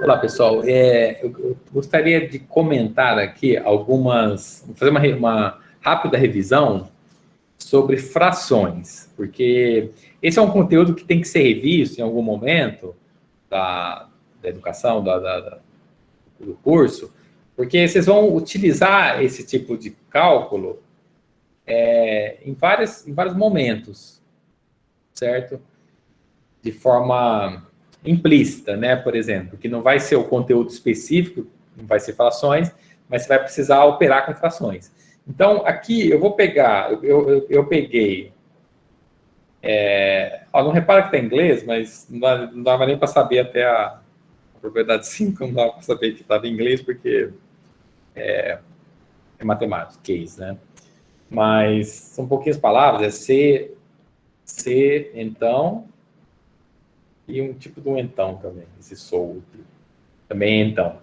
Olá, pessoal. Eu gostaria de comentar aqui fazer uma rápida revisão sobre frações, porque esse é um conteúdo que tem que ser revisto em algum momento da educação, do curso, porque vocês vão utilizar esse tipo de cálculo em vários momentos, certo? De forma implícita, né? Por exemplo, que não vai ser o conteúdo específico, não vai ser frações, mas você vai precisar operar com frações. Então, aqui eu vou pegar, eu peguei, não repara que está em inglês, mas não dava nem para saber até a propriedade 5, não dava para saber que estava em inglês, porque é matemática, case, né? Mas são pouquinhas palavras, então, e um tipo de um então também, esse sou, também é então.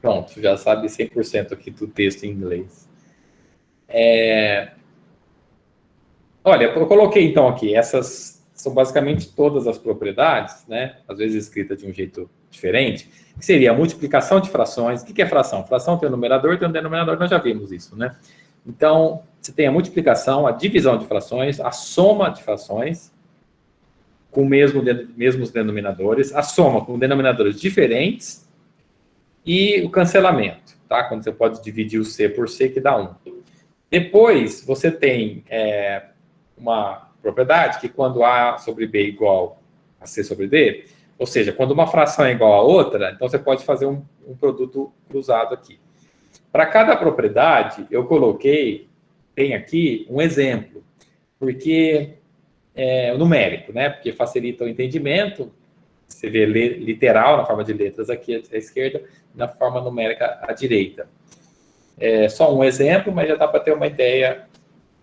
Pronto, já sabe 100% aqui do texto em inglês. Olha, eu coloquei então aqui, essas são basicamente todas as propriedades, né? Às vezes escrita de um jeito diferente, que seria a multiplicação de frações. O que é fração? Fração tem um numerador e tem um denominador, nós já vimos isso, né? Então, você tem a multiplicação, a divisão de frações, a soma de frações, com mesmos denominadores, a soma com denominadores diferentes e o cancelamento, tá? Quando você pode dividir o C por C, que dá 1. Depois, você tem uma propriedade que quando A sobre B é igual a C sobre D, ou seja, quando uma fração é igual a outra, então você pode fazer um produto cruzado aqui. Para cada propriedade, eu tem aqui um exemplo, porque o numérico, né? Porque facilita o entendimento. Você vê literal na forma de letras aqui à esquerda, na forma numérica à direita. É só um exemplo, mas já dá para ter uma ideia.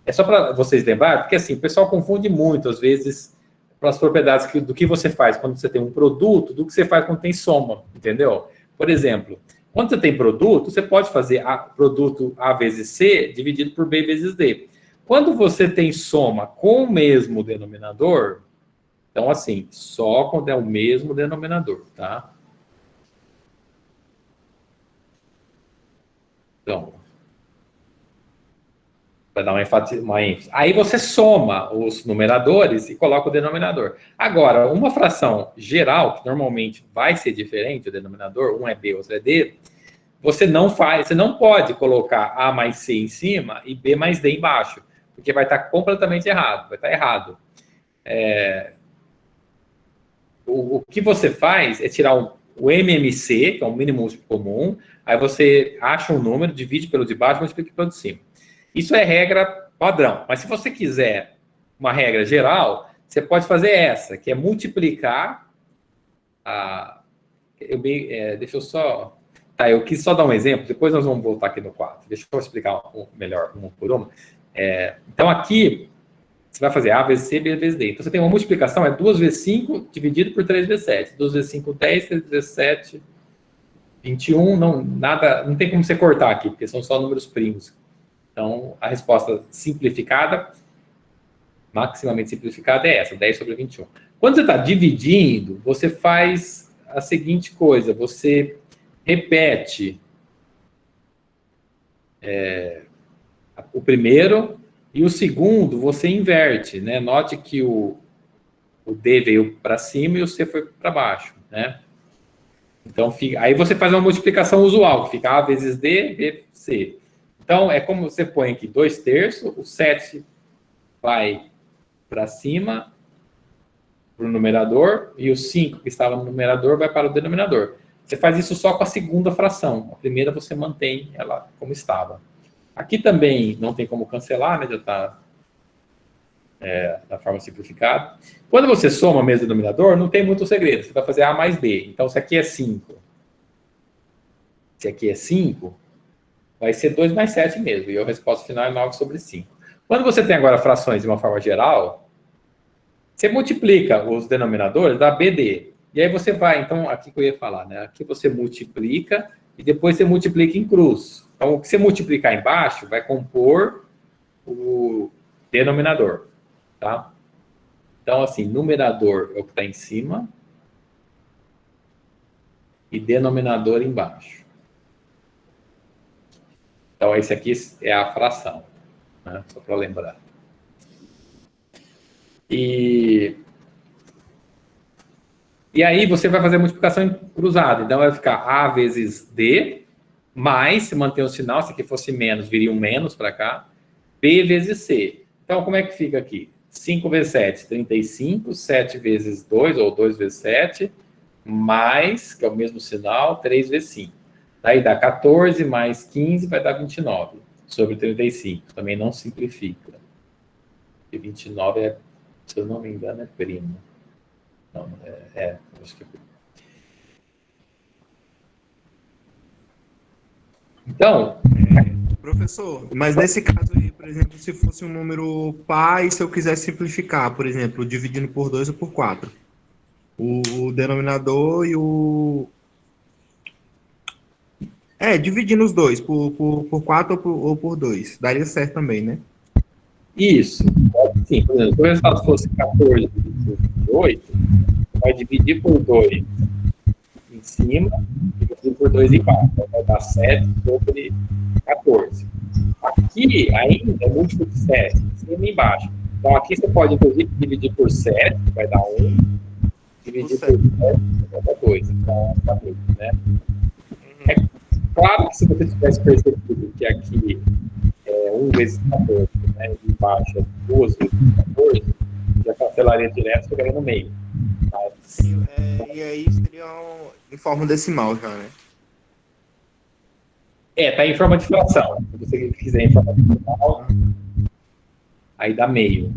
É só para vocês lembrarem, porque assim, o pessoal confunde muito, às vezes, pelas propriedades do que você faz quando você tem um produto, do que você faz quando tem soma, entendeu? Por exemplo, quando você tem produto, você pode fazer produto A vezes C dividido por B vezes D. Quando você tem soma com o mesmo denominador, então assim, só quando é o mesmo denominador, tá? Então, para dar uma ênfase. Aí você soma os numeradores e coloca o denominador. Agora, uma fração geral, que normalmente vai ser diferente, o denominador, um é B, outro é D, você não pode colocar A mais C em cima e B mais D embaixo, porque vai estar completamente errado, vai estar errado. O que você faz é tirar o MMC, que é o mínimo múltiplo comum, aí você acha um número, divide pelo de baixo e multiplica pelo de cima. Isso é regra padrão. Mas se você quiser uma regra geral, você pode fazer essa, que é multiplicar deixa eu só... Tá, eu quis só dar um exemplo, depois nós vamos voltar aqui no quadro. Deixa eu explicar melhor, uma por uma. Então, aqui, você vai fazer A vezes C, B vezes D. Então, você tem uma multiplicação, é 2 vezes 5 dividido por 3 vezes 7. 2 vezes 5, 10, 3 vezes 7, 21. Não tem como você cortar aqui, porque são só números primos. Então, a resposta simplificada, maximamente simplificada, é essa, 10 sobre 21. Quando você está dividindo, você faz a seguinte coisa, você repete o primeiro e o segundo você inverte, né? Note que o D veio para cima e o C foi para baixo, né? Então, aí você faz uma multiplicação usual, que fica A vezes D, B, C. Então, é como você põe aqui 2/3, o 7 vai para cima, para o numerador, e o 5 que estava no numerador vai para o denominador. Você faz isso só com a segunda fração. A primeira você mantém ela como estava. Aqui também não tem como cancelar, né? Já está da forma simplificada. Quando você soma o mesmo denominador, não tem muito segredo. Você vai fazer A mais B. Então, se aqui é 5, se aqui é 5, vai ser 2 mais 7 mesmo. E a resposta final é 9 sobre 5. Quando você tem agora frações de uma forma geral, você multiplica os denominadores da BD. E aí você vai, então, aqui que eu ia falar, né? Aqui você multiplica e depois você multiplica em cruz. Então, o que você multiplicar embaixo vai compor o denominador, tá? Então, assim, numerador é o que está em cima. e denominador embaixo. Então, esse aqui é a fração, né? Só para lembrar. E aí você vai fazer a multiplicação cruzada. Então, vai ficar A vezes D, mais, se manter o sinal, se aqui fosse menos, viria um menos para cá, B vezes C. Então, como é que fica aqui? 5 vezes 7, 35, 7 vezes 2, ou 2 vezes 7, mais, que é o mesmo sinal, 3 vezes 5. Daí dá 14 mais 15, vai dar 29, sobre 35. Também não simplifica. E 29 é, se eu não me engano, é primo. Não, acho que é primo. Então... Professor, mas nesse caso aí, por exemplo, se fosse um número par e se eu quiser simplificar, por exemplo, dividindo por 2 ou por 4, o denominador e o... dividindo os dois, por 4 ou por 2, daria certo também, né? Isso. Sim, por exemplo, se o resultado fosse 14 por 28, vai dividir por 2 em cima e dividir por 2 embaixo. Então, vai dar 7 sobre 14. Aqui, ainda, é múltiplo de 7, em cima e embaixo. Então, aqui você pode, inclusive, dividir por 7, que vai dar 1. Dividir por 7, vai dar 2. Então, tá bem, né? É claro que se você tivesse percebido que aqui é 1 vezes 14, né, e embaixo é 2 vezes 14, já cancelaria direto, ficaria no meio. Mas... Sim, e aí seria em forma decimal já, né? Tá em forma de fração. Se você quiser em forma de decimal, aí dá meio.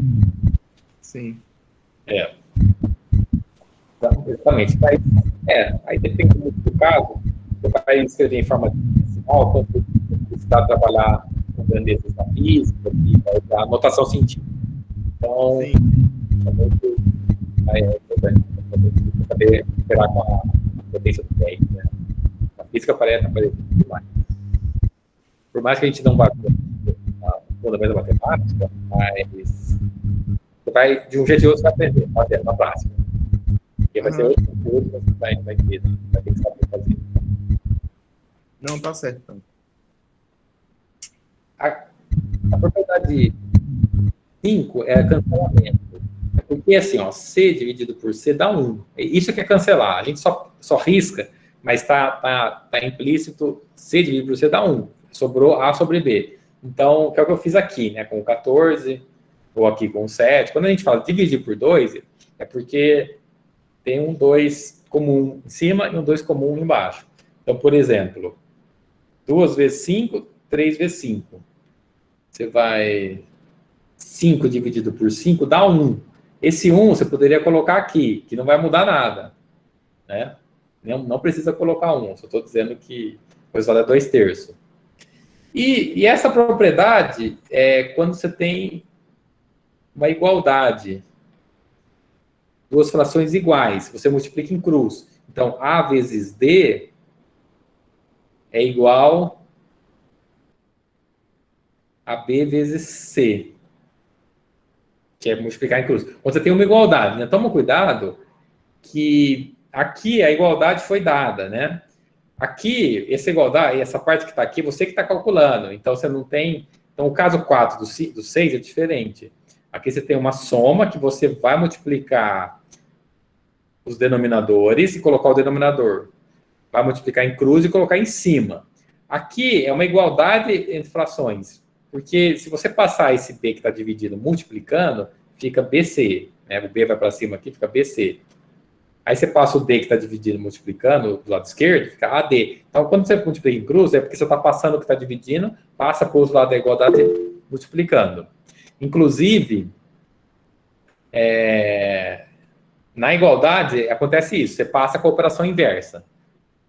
Sim. Então, exatamente. Mas, aí depende muito do caso. Você vai escrever em forma de decimal, quando você precisar trabalhar com grandezas da física, da notação científica. Então, é muito importante saber operar com a potência do 10, né? A física aparece demais. Por mais que a gente não vá fundamento da matemática, mas você vai, de um jeito ou outro, você vai aprender, fazer na prática. Porque vai ser outro conteúdo que você vai ter, vai ter que saber fazer. Não, tá certo. Então. A propriedade 5 é cancelamento. É porque, assim, ó, C dividido por C dá 1. Isso que é cancelar. A gente só risca, mas tá implícito C dividido por C dá 1. Sobrou A sobre B. Então, que é o que eu fiz aqui, né? Com 14, ou aqui com 7. Quando a gente fala dividir por 2, é porque tem um 2 comum em cima e um 2 comum embaixo. Então, por exemplo, 2 vezes 5, 3 vezes 5. Você vai... 5 dividido por 5 dá 1. Esse 1 você poderia colocar aqui, que não vai mudar nada. Né? Não precisa colocar 1, só estou dizendo que o resultado é 2 terços. E essa propriedade é quando você tem uma igualdade, duas frações iguais, você multiplica em cruz. Então, A vezes D é igual a B vezes C, que é multiplicar em cruz. Quando você tem uma igualdade, né? Toma cuidado que aqui a igualdade foi dada, né? Aqui, essa igualdade, essa parte que está aqui, você que está calculando. Então, você não tem... Então, o caso 4 do 6 é diferente. Aqui você tem uma soma que você vai multiplicar os denominadores e colocar o denominador. Vai multiplicar em cruz e colocar em cima. Aqui é uma igualdade entre frações. Porque se você passar esse B que está dividido multiplicando, fica BC. Né? O B vai para cima aqui, fica BC. Aí você passa o D que está dividindo, multiplicando, do lado esquerdo, fica AD. Então, quando você multiplica em cruz, é porque você está passando o que está dividindo, passa para o outro lado da igualdade, multiplicando. Inclusive, na igualdade, acontece isso. Você passa com a operação inversa.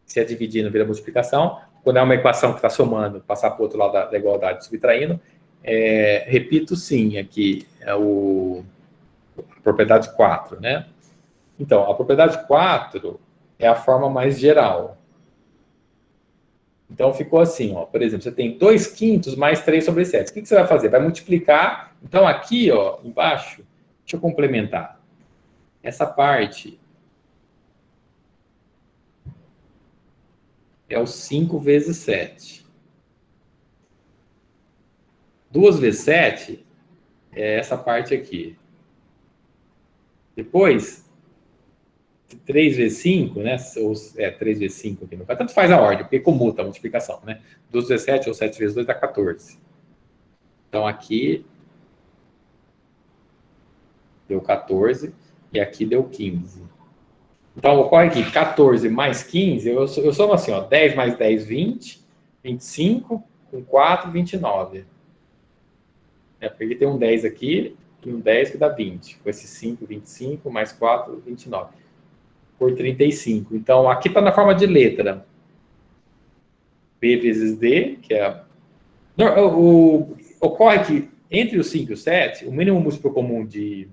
Se é dividindo, vira multiplicação. Quando é uma equação que está somando, passar para o outro lado da igualdade, subtraindo. Repito, sim, aqui é a propriedade 4, né? Então, a propriedade 4 é a forma mais geral. Então, ficou assim, ó, por exemplo, você tem 2 quintos mais 3 sobre 7. O que você vai fazer? Vai multiplicar. Então, aqui, ó, embaixo, deixa eu complementar. Essa parte é o 5 vezes 7. 2 vezes 7 é essa parte aqui. Depois, 3 vezes 5, né? 3 vezes 5 aqui no caso. Tanto faz a ordem, porque comuta a multiplicação, né? 2 vezes 7 ou 7 vezes 2 dá 14. Então, aqui deu 14 e aqui deu 15. Então, ocorre aqui, 14 mais 15, eu somo assim, ó, 10 mais 10, 20, 25, com 4, 29. Porque tem um 10 aqui e um 10 que dá 20. Com esse 5, 25, mais 4, 29. Por 35. Então, aqui está na forma de letra. B vezes D, que é... Ocorre que, entre o 5 e o 7, o mínimo múltiplo comum de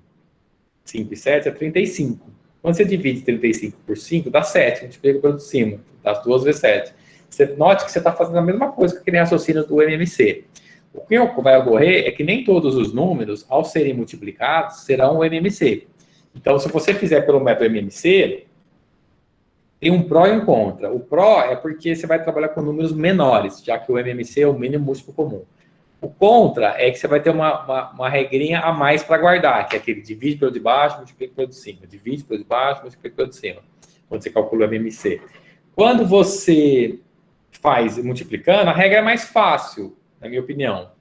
5 e 7 é 35. Quando você divide 35 por 5, dá 7. Multiplica pelo de cima. Dá 2 vezes 7. Você note que você está fazendo a mesma coisa que aquele raciocínio do MMC. O que vai ocorrer é que nem todos os números, ao serem multiplicados, serão o MMC. Então, se você fizer pelo método MMC, tem um pró e um contra. O pró é porque você vai trabalhar com números menores, já que o MMC é o mínimo múltiplo comum. O contra é que você vai ter uma regrinha a mais para guardar, que é aquele divide pelo de baixo, multiplica pelo de cima. Divide pelo de baixo, multiplica pelo de cima. Quando você calcula o MMC. Quando você faz multiplicando, a regra é mais fácil, na minha opinião,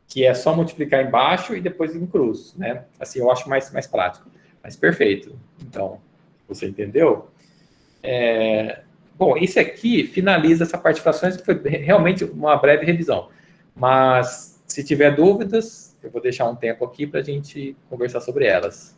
que é só multiplicar embaixo e depois em cruz, né? Assim, eu acho mais prático. Mas perfeito. Então, você entendeu? Bom, isso aqui finaliza essa parte de frações, que foi realmente uma breve revisão. Mas, se tiver dúvidas, eu vou deixar um tempo aqui para a gente conversar sobre elas.